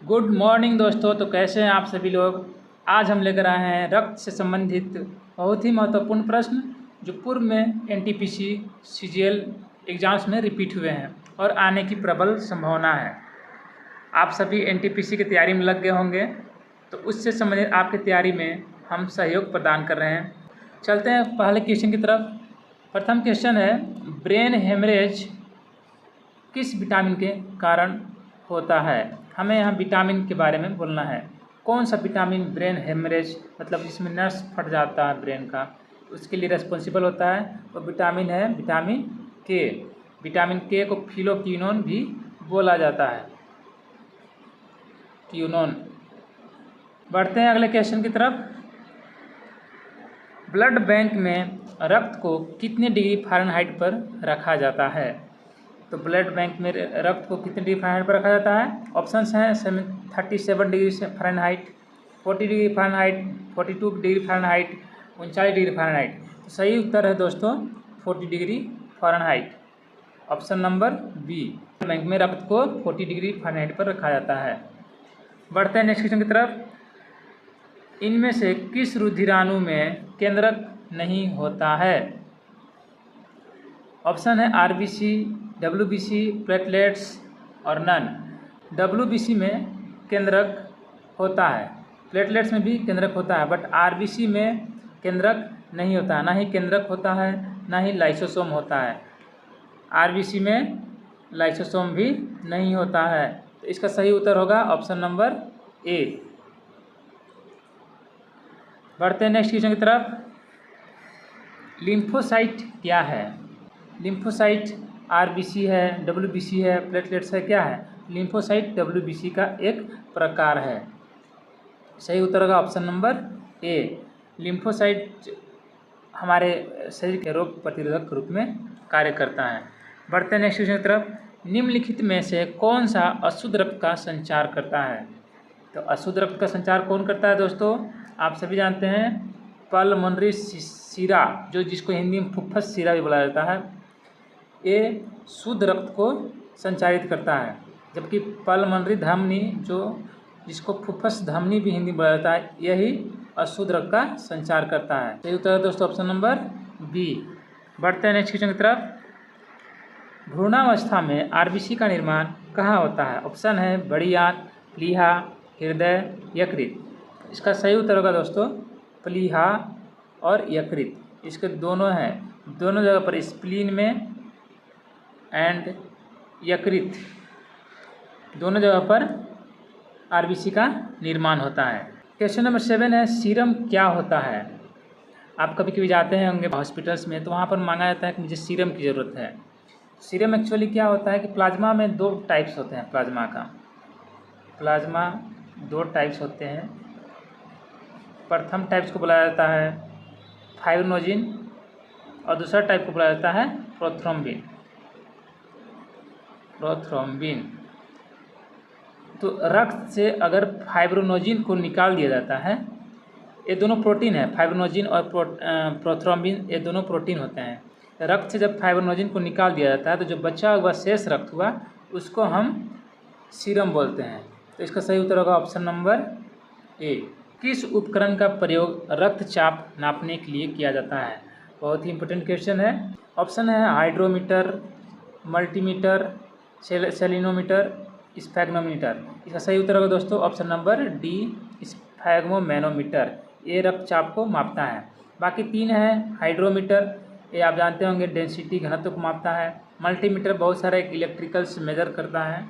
Good morning दोस्तों। तो कैसे हैं आप सभी लोग। आज हम लेकर आए हैं रक्त से संबंधित बहुत ही महत्वपूर्ण प्रश्न जो पूर्व में एनटीपीसी सीजीएल एग्जाम्स में रिपीट हुए हैं और आने की प्रबल संभावना है। आप सभी एनटीपीसी की तैयारी में लग गए होंगे, तो उससे संबंधित आपकी तैयारी में हम सहयोग प्रदान कर रहे हैं। चलते हैं पहले क्वेश्चन की तरफ। प्रथम क्वेश्चन है, ब्रेन हेमरेज किस विटामिन के कारण होता है। हमें यहाँ विटामिन के बारे में बोलना है। कौन सा विटामिन ब्रेन हेमरेज मतलब जिसमें नर्स फट जाता है ब्रेन का, उसके लिए रेस्पॉन्सिबल होता है। वो विटामिन है विटामिन के। विटामिन के को फिलोक्विनोन भी बोला जाता है, क्यूनोन। बढ़ते हैं अगले क्वेश्चन की तरफ। ब्लड बैंक में रक्त को कितने डिग्री फ़ारेनहाइट पर रखा जाता है। तो ब्लड बैंक में रक्त को कितने डिग्री फ़ारेनहाइट पर रखा जाता है। ऑप्शंस हैं 37 degree Fahrenheit, 40 degree Fahrenheit, 42 degree Fahrenheit, 39 degree Fahrenheit. तो सही उत्तर है दोस्तों 40 degree Fahrenheit, option number B. Bank में रक्त को 40 डिग्री फ़ारेनहाइट पर रखा जाता है। बढ़ते हैं नेक्स्ट क्वेश्चन की तरफ। इनमें से किस रुधिराणु में केंद्रक नहीं होता है। ऑप्शन है आरबीसी, डब्ल्यूबीसी, प्लेटलेट्स और नन। डब्ल्यूबीसी में केंद्रक होता है, प्लेटलेट्स में भी केंद्रक होता है, बट आरबीसी में केंद्रक नहीं होता है। ना ही केंद्रक होता है, ना ही लाइसोसोम होता है। आरबीसी में लाइसोसोम भी नहीं होता है। तो इसका सही उत्तर होगा ऑप्शन नंबर ए। बढ़ते हैं नेक्स्ट क्वेश्चन की तरफ। लिम्फोसाइट क्या है। लिम्फोसाइट आरबीसी है, डब्ल्यूबीसी है, प्लेटलेट्स है, क्या है। लिम्फोसाइट डब्ल्यूबीसी का एक प्रकार है। सही उत्तर होगा ऑप्शन नंबर ए। लिम्फोसाइट हमारे शरीर के रोग प्रतिरोधक के रूप में कार्य करता है। बढ़ते हैं नेक्स्ट क्वेश्चन की तरफ। निम्नलिखित में से कौन सा अशुद्ध रक्त का संचार करता है। तो अशुद्ध रक्त का संचार कौन करता है दोस्तों। आप सभी जानते हैं पल्मोनरी शिरा, जो जिसको हिंदी में फुफ्फुस शिरा भी बोला जाता है, ये शुद्ध रक्त को संचारित करता है। जबकि पल्मोनरी धमनी, जो जिसको फुफ्फुस धमनी भी हिंदी में बोला जाता है, यही अशुद्ध रक्त का संचार करता है। सही उत्तर है दोस्तों ऑप्शन नंबर बी। बढ़ते हैं नेक्स्ट क्वेश्चन की तरफ। भ्रूणावस्था में आरबीसी का निर्माण कहाँ होता है। ऑप्शन है बड़ी आंत, प्लीहा, हृदय, यकृत। इसका सही उत्तर होगा दोस्तों प्लीहा और यकृत। इसके दोनों हैं, दोनों जगह पर स्प्लीन में एंड यकृत, दोनों जगह पर आरबीसी का निर्माण होता है। क्वेश्चन नंबर 7 है, सीरम क्या होता है। आप कभी कभी जाते हैं होंगे हॉस्पिटल्स में, तो वहाँ पर मांगा जाता है कि मुझे सीरम की ज़रूरत है। सीरम एक्चुअली क्या होता है कि प्लाज्मा में 2 टाइप्स होते हैं। प्लाज्मा 2 टाइप्स होते हैं। प्रथम टाइप्स को बुलाया जाता है फाइब्रिनोजिन और दूसरा टाइप को बुलाया जाता है प्रोथ्रोम्बिन। तो रक्त से अगर फाइब्रिनोजिन को निकाल दिया जाता है, ये दोनों प्रोटीन है, फाइब्रिनोजिन और प्रोथ्रोम्बिन, ये दोनों प्रोटीन होते हैं। रक्त से जब फाइब्रिनोजिन को निकाल दिया जाता है, तो जो बचा हुआ शेष रक्त हुआ उसको हम सीरम बोलते हैं। तो इसका सही उत्तर होगा ऑप्शन नंबर ए। किस उपकरण का प्रयोग रक्तचाप नापने के लिए किया जाता है। बहुत ही इंपॉर्टेंट क्वेश्चन है। ऑप्शन है हाइड्रोमीटर, मल्टीमीटर, सेलिनोमीटर, स्फैग्नोमीटर। इसका सही उत्तर होगा दोस्तों ऑप्शन नंबर डी, स्फैग्मोमैनोमीटर। ये रक्तचाप को मापता है। बाकी 3 है, हाइड्रोमीटर, ये आप जानते होंगे डेंसिटी घनत्व को मापता है। मल्टीमीटर बहुत सारे इलेक्ट्रिकल्स मेजर करता है।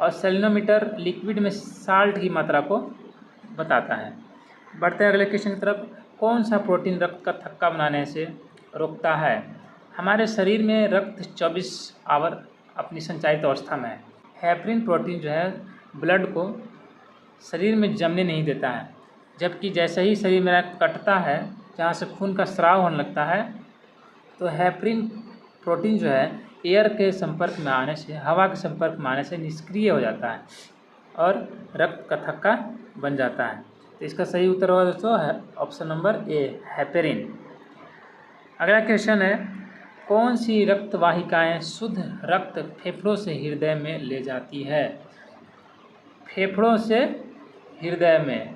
और सेलिनोमीटर लिक्विड में साल्ट की मात्रा को बताता है। बढ़ते हैं अगले क्वेश्चन की तरफ। कौन सा प्रोटीन रक्त का थक्का बनाने से रोकता है। हमारे शरीर में रक्त 24 आवर अपनी संचारित अवस्था में है। हेपरिन प्रोटीन जो है ब्लड को शरीर में जमने नहीं देता है, जबकि जैसे ही शरीर मेरा कटता है, जहाँ से खून का स्राव होने लगता है, तो हेपरिन प्रोटीन जो है एयर के संपर्क में आने से, हवा के संपर्क में आने से निष्क्रिय हो जाता है और रक्त का थक्का बन जाता है। तो इसका सही उत्तर होगा दोस्तों ऑप्शन नंबर ए, हेपरिन। अगला क्वेश्चन है, कौन सी रक्त वाहिकाएँ शुद्ध रक्त फेफड़ों से हृदय में ले जाती है। फेफड़ों से हृदय में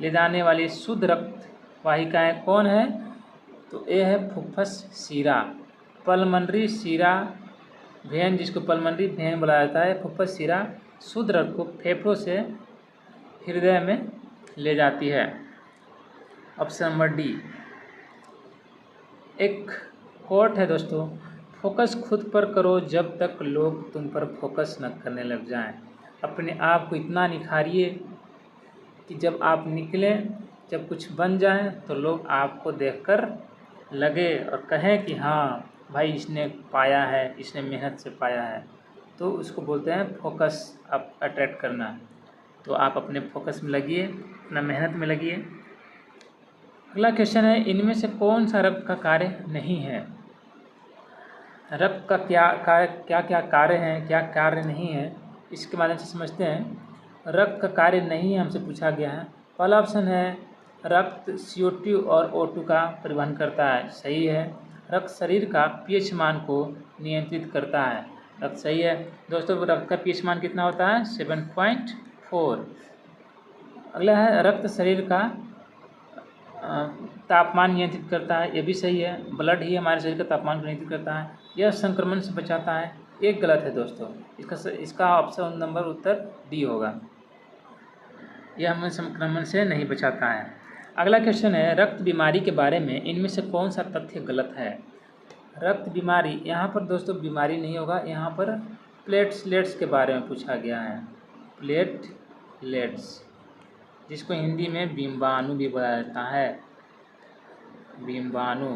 ले जाने वाली शुद्ध रक्त वाहिकाएँ कौन है? तो ये है फुफ्फुस शिरा, पल्मनरी शिरा वेन, जिसको पल्मनरी वेन बोला जाता है। फुफ्फुस शिरा शुद्ध रक्त को फेफड़ों से हृदय में ले जाती है। Option number D. एक कोट है दोस्तों, फोकस खुद पर करो जब तक लोग तुम पर फोकस न करने लग जाएं। अपने आप को इतना निखारिए कि जब आप निकलें, जब कुछ बन जाएं, तो लोग आपको देखकर लगे और कहें कि हाँ भाई इसने पाया है, इसने मेहनत से पाया है। तो उसको बोलते हैं फोकस आप अट्रैक्ट करना। तो आप अपने फोकस में लगिए, अपना मेहनत में लगिए। अगला क्वेश्चन है, इनमें से कौन सा रक्त का कार्य नहीं है? रक्त का क्या क्या कार्य हैं, क्या कार्य नहीं है, इसके माध्यम से समझते हैं। रक्त का कार्य नहीं है हमसे पूछा गया है। पहला ऑप्शन है रक्त CO2 और O2 का परिवहन करता है, सही है। रक्त शरीर का pH मान को नियंत्रित करता है, रक्त सही है। दोस्तों रक्त का pH मान कितना होता है? 7.4। अगला है रक्त शरीर का तापमान नियंत्रित करता है, ये भी सही है। ब्लड ही हमारे शरीर का तापमान को नियंत्रित करता है। यह संक्रमण से बचाता है, एक गलत है दोस्तों। इसका ऑप्शन नंबर उत्तर डी होगा, यह हमें संक्रमण से नहीं बचाता है। अगला क्वेश्चन है, रक्त बीमारी के बारे में इनमें से कौन सा तथ्य गलत है? रक्त बीमारी, यहाँ पर दोस्तों बीमारी नहीं होगा, यहाँ पर प्लेटलेट्स के बारे में पूछा गया है। प्लेटलेट्स, जिसको हिंदी में बिंबाणु भी बोला जाता है, बिंबाणु।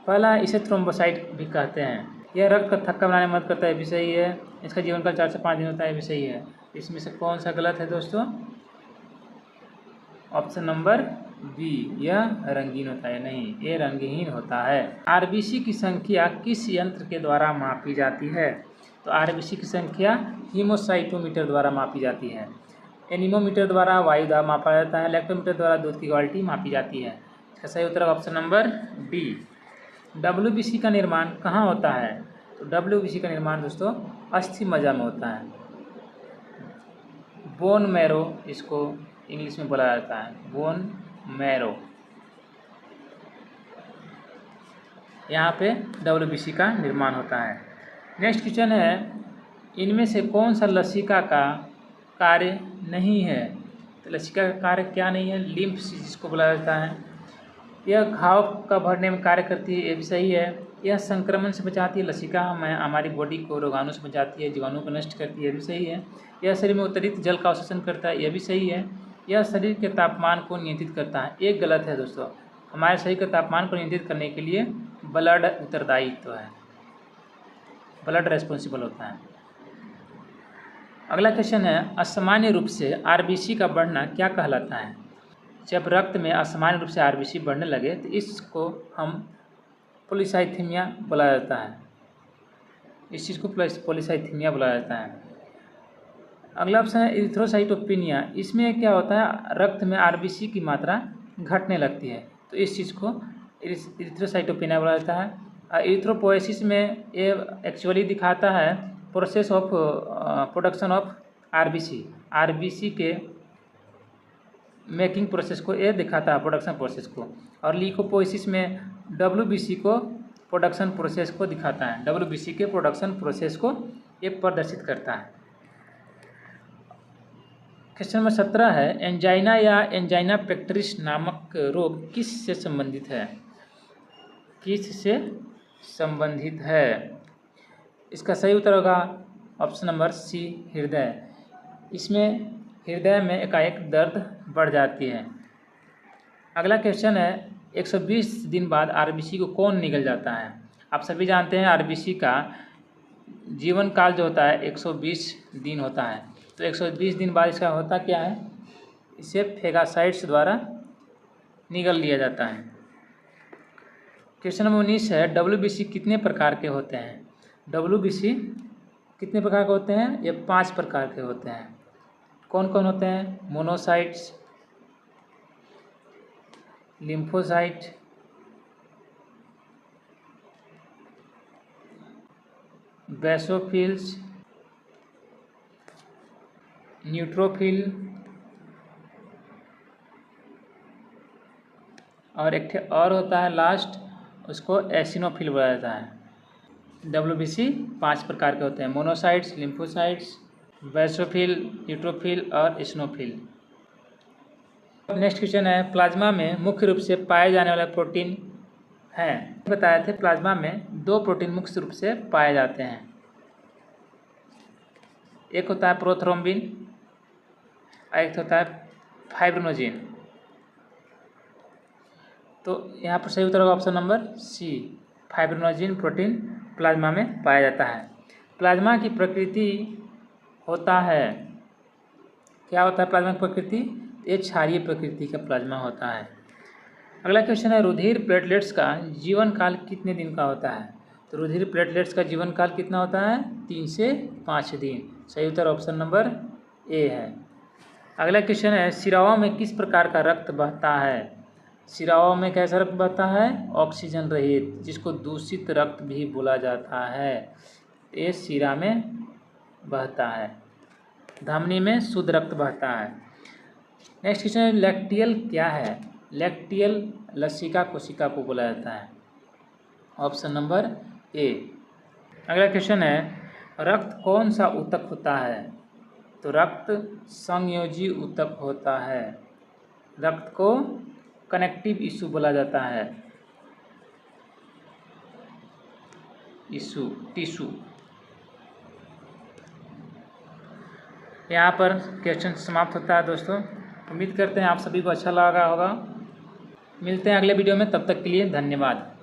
पहला इसे थ्रोम्बोसाइट भी कहते हैं। यह रक्त का थक्का बनाने में मदद करता है, ये भी सही है। इसका जीवनकाल 4 से 5 दिन होता है, ये भी सही है। इसमें से कौन सा गलत है दोस्तों? ऑप्शन नंबर बी, यह रंगीन होता है, नहीं ये रंगहीन होता है। RBC की संख्या किस यंत्र के द्वारा मापी जाती है? तो RBC की संख्या हीमोसाइटोमीटर द्वारा मापी जाती है। एनीमोमीटर द्वारा वायु दाब मापा जाता है। लैक्टोमीटर द्वारा दूध की क्वालिटी मापी जाती है। इसका सही उत्तर ऑप्शन नंबर डी। WBC का निर्माण कहाँ होता है? तो WBC का निर्माण दोस्तों अस्थि मज्जा में होता है। बोन मैरो इसको इंग्लिश में बोला जाता है, बोन मैरो। यहाँ पे WBC का निर्माण होता है। नेक्स्ट क्वेश्चन है, इनमें से कौन सा लसिका का कार्य नहीं है? तो लसिका का कार्य क्या नहीं है? लिम्फ जिसको बोला जाता है। यह घाव का भरने में कार्य करती है, ये भी सही है। यह संक्रमण से बचाती है, लसिका हमारी बॉडी को रोगाणु से बचाती है, जीवाणु को नष्ट करती है, ये भी सही है। यह शरीर में उत्तरित जल का अवशोषण करता है, यह भी सही है। यह शरीर के तापमान को नियंत्रित करता है, एक गलत है दोस्तों। हमारे शरीर के तापमान को नियंत्रित करने के लिए ब्लड उत्तरदायित्व है, ब्लड रेस्पॉन्सिबल होता है। अगला क्वेश्चन है, असामान्य रूप से RBC का बढ़ना क्या कहलाता है? जब रक्त में असामान्य रूप से RBC बढ़ने लगे तो इसको हम पॉलीसाइथेमिया बोला जाता है, इस चीज़ को पॉलीसाइथेमिया बोला जाता है। अगला ऑप्शन है इरिथ्रोसाइटोपेनिया। इसमें क्या होता है? रक्त में RBC की मात्रा घटने लगती है, तो इस चीज़ को इरिथ्रोसाइटोपेनिया बोला जाता है। इरिथ्रोपोएसिस में ये एक्चुअली दिखाता है process of production of RBC के मेकिंग प्रोसेस को ये दिखाता है, प्रोडक्शन प्रोसेस को। और लीकोपोएसिस में WBC को प्रोडक्शन प्रोसेस को दिखाता है, WBC के प्रोडक्शन प्रोसेस को ये प्रदर्शित करता है। क्वेश्चन नंबर 17 है, एंजाइना या एंजाइना पेक्टोरिस नामक रोग किस से संबंधित है? किस से संबंधित है? इसका सही उत्तर होगा ऑप्शन नंबर सी, हृदय। इसमें हृदय में एकाएक दर्द बढ़ जाती है। अगला क्वेश्चन है, 120 दिन बाद RBC को कौन निगल जाता है? आप सभी जानते हैं RBC का जीवन काल जो होता है 120 दिन होता है। तो 120 दिन बाद इसका होता क्या है? इसे फेगासाइट्स द्वारा निगल लिया जाता है। क्वेश्चन नंबर 19 है, WBC कितने प्रकार के होते हैं? WBC कितने प्रकार के होते हैं? ये 5 प्रकार के होते हैं। कौन कौन होते हैं? मोनोसाइट्स, लिम्फोसाइट, बेसोफिल्स न्यूट्रोफिल और एक ठे और होता है लास्ट, उसको एसिनोफिल बोला जाता है। WBC 5 प्रकार के होते हैं, मोनोसाइट्स, लिम्फोसाइट्स, बेसोफिल, न्यूट्रोफिल और एसिनोफिल। नेक्स्ट क्वेश्चन है, प्लाज्मा में मुख्य रूप से पाए जाने वाले प्रोटीन हैं। बताए थे प्लाज्मा में 2 प्रोटीन मुख्य रूप से पाए जाते हैं, एक होता है प्रोथ्रोम्बिन और एक होता है फाइब्रिनोजिन। तो यहाँ पर सही उत्तर होगा option number C, fibrinogen protein plasma में पाया जाता है। प्लाज्मा की प्रकृति होता है, क्या होता है प्लाज्मा की प्रकृति? ये क्षारीय प्रकृति का प्लाज्मा होता है। अगला क्वेश्चन है, रुधिर प्लेटलेट्स का जीवन काल कितने दिन का होता है? तो रुधिर प्लेटलेट्स का जीवन काल कितना होता है? 3 से 5 दिन। सही उत्तर ऑप्शन नंबर ए है। अगला क्वेश्चन है, शिराओं में किस प्रकार का रक्त बहता है? शिराओं में कैसा रक्त बहता है? ऑक्सीजन रहित, जिसको दूषित रक्त भी बोला जाता है। ये शिरा में बहता है, धमनी में शुद्ध रक्त बहता है। नेक्स्ट क्वेश्चन है, लैक्टियल क्या है? लैक्टियल लसिका कोशिका को बोला जाता है, ऑप्शन नंबर ए। अगला क्वेश्चन है, रक्त कौन सा ऊतक होता है? तो रक्त संयोजी ऊतक होता है। रक्त को कनेक्टिव टिश्यू बोला जाता है, टिश्यू। यहाँ पर क्वेश्चन समाप्त होता है दोस्तों। उम्मीद करते हैं आप सभी को अच्छा लगा होगा। मिलते हैं अगले वीडियो में, तब तक के लिए धन्यवाद।